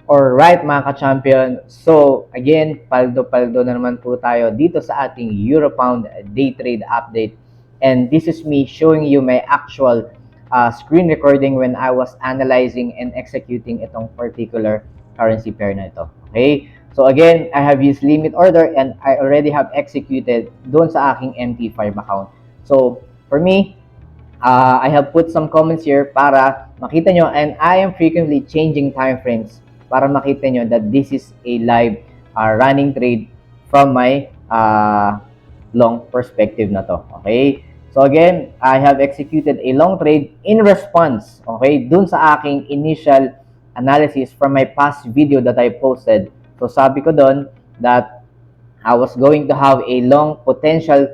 Alright mga ka-champion, so again, paldo-paldo na naman po tayo dito sa ating Euro-Pound day trade update. And this is me showing you my actual screen recording when I was analyzing and executing itong particular currency pair na ito. Okay? So again, I have used limit order and I already have executed doon sa aking MT5 account. So for me, I have put some comments here para makita nyo, and I am frequently changing time frames para makita nyo that this is a live running trade from my long perspective na to. Okay? So again, I have executed a long trade in response, okay, dun sa aking initial analysis from my past video that I posted. So sabi ko dun that I was going to have a long potential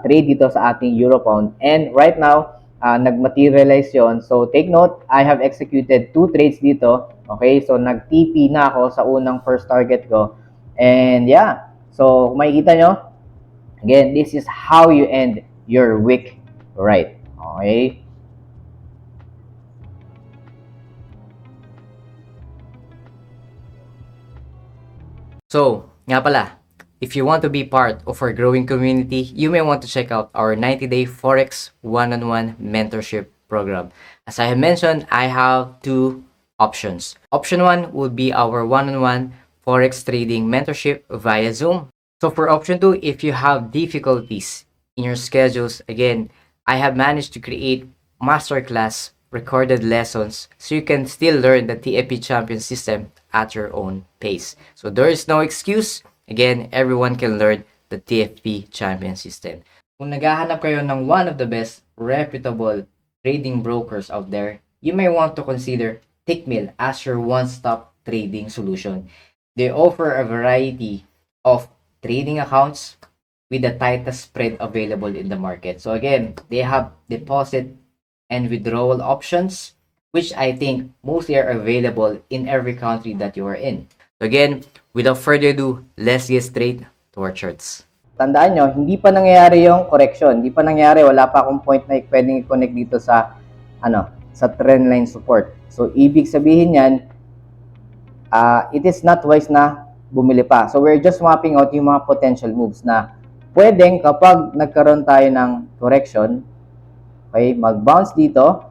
trade dito sa ating Euro-Pound. And right now, nag-materialize yon. So take note, I have executed 2 trades dito. Okay, so nag-TP na ako sa unang first target ko. And yeah, so kung makikita nyo, again, this is how you end your week right. Okay? So, nga pala, if you want to be part of our growing community, you may want to check out our 90-day Forex one-on-one mentorship program. As I have mentioned, I have 2 options. Option 1 would be our one-on-one Forex trading mentorship via Zoom. So for option 2, if you have difficulties in your schedules, again, I have managed to create masterclass recorded lessons so you can still learn the TFP champion system at your own pace. So there is no excuse. Again, everyone can learn the TFP champion system. Kung naghahanap kayo ng one of the best reputable trading brokers out there, you may want to consider TICKMILL as your one-stop trading solution. They offer a variety of trading accounts with the tightest spread available in the market. So again, they have deposit and withdrawal options, which I think mostly are available in every country that you are in. So again, without further ado, let's get straight to our charts. Tandaan nyo, hindi pa nangyayari yung correction. Hindi pa nangyayari, wala pa akong point na pwedeng i-connect dito sa sa trendline support. So ibig sabihin yan, it is not wise na bumili pa. So we're just mapping out yung mga potential moves na pwedeng kapag nagkaroon tayo ng correction, okay, mag-bounce dito,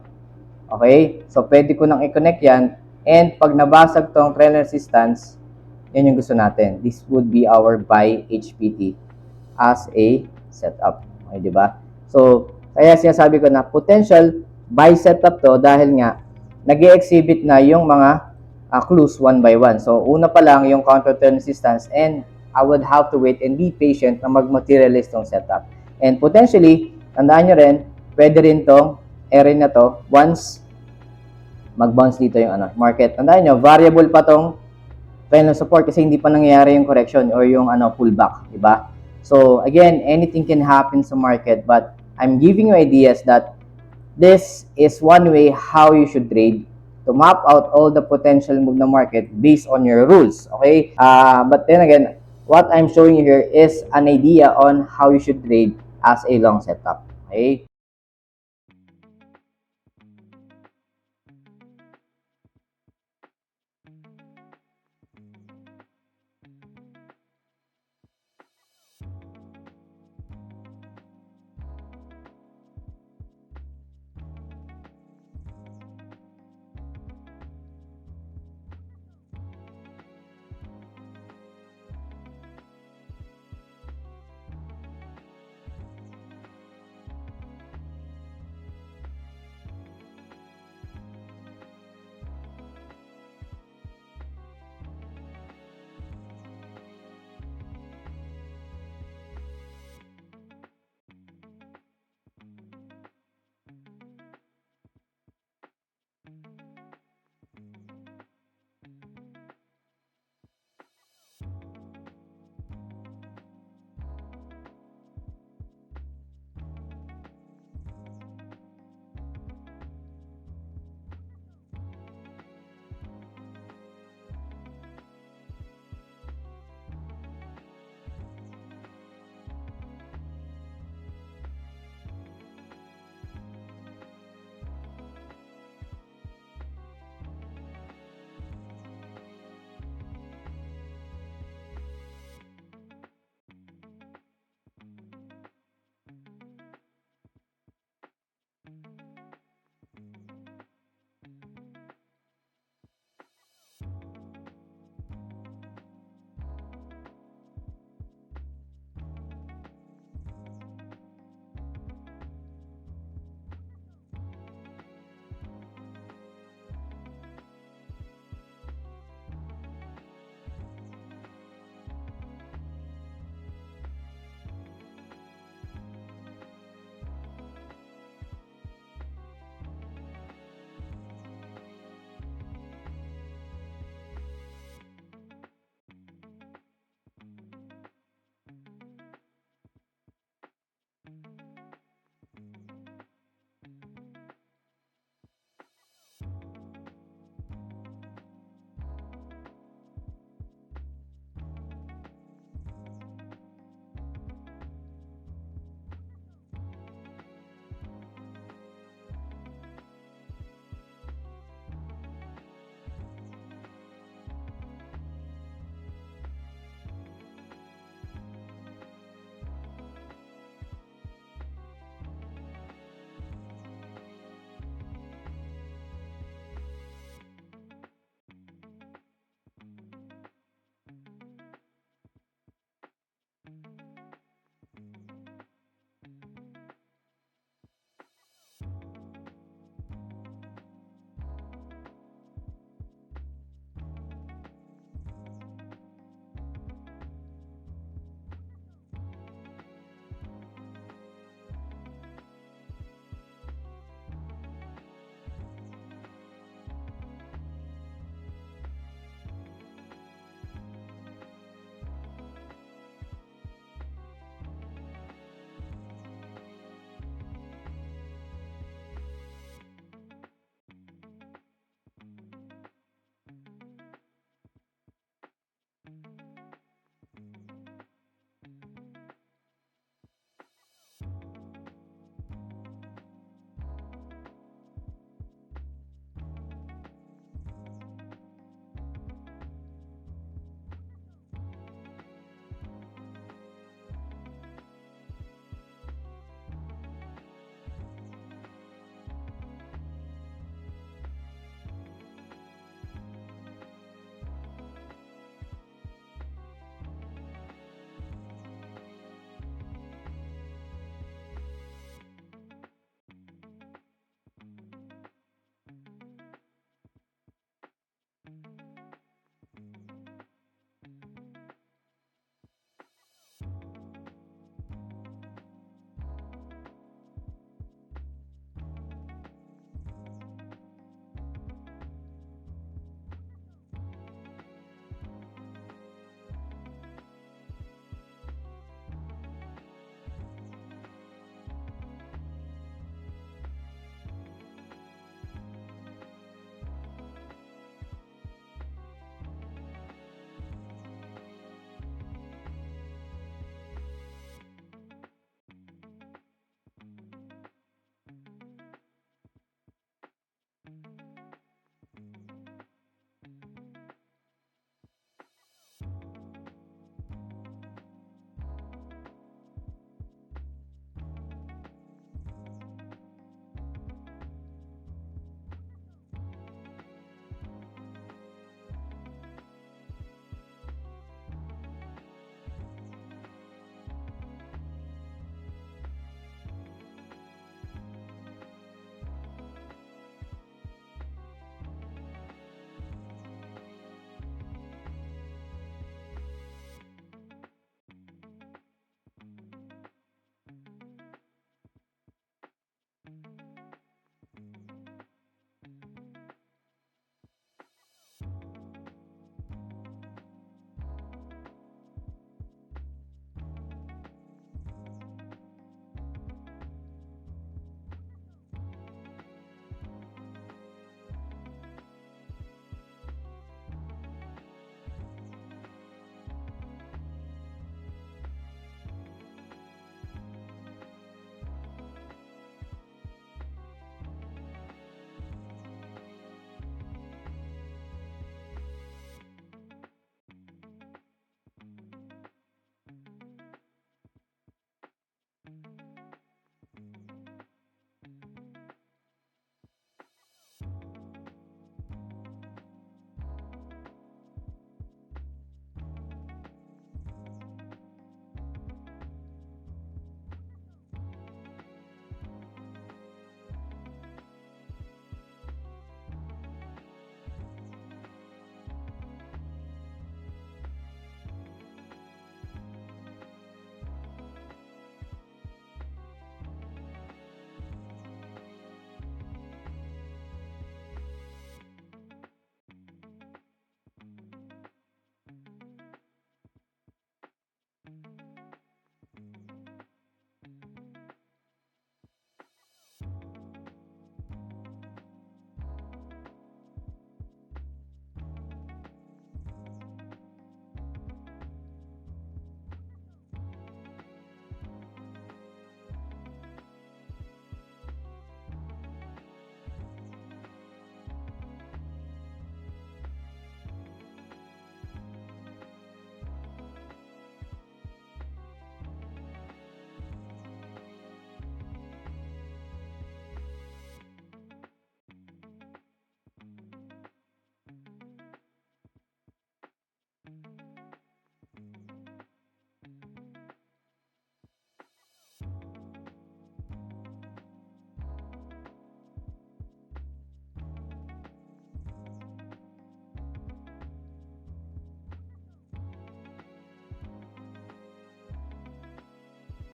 okay, so pwede ko nang i-connect yan, and pag nabasag tong trend resistance, yan yung gusto natin. This would be our buy HPT as a setup. Okay, di ba? So, kaya sinasabi ko na potential buy setup to dahil nga nag-exhibit na yung mga clues one by one. So, una pa lang yung counter trend resistance, and I would have to wait and be patient na mag-materialize tong setup. And potentially, tandaan nyo rin, pwede rin tong area na to once mag-bounce dito yung market. Tandaan nyo, variable pa tong trend support kasi hindi pa nangyayari yung correction or yung pullback, di ba? So again, anything can happen sa market, but I'm giving you ideas that this is one way how you should trade to map out all the potential move na market based on your rules, okay? But then again, what I'm showing you here is an idea on how you should trade as a long setup, okay?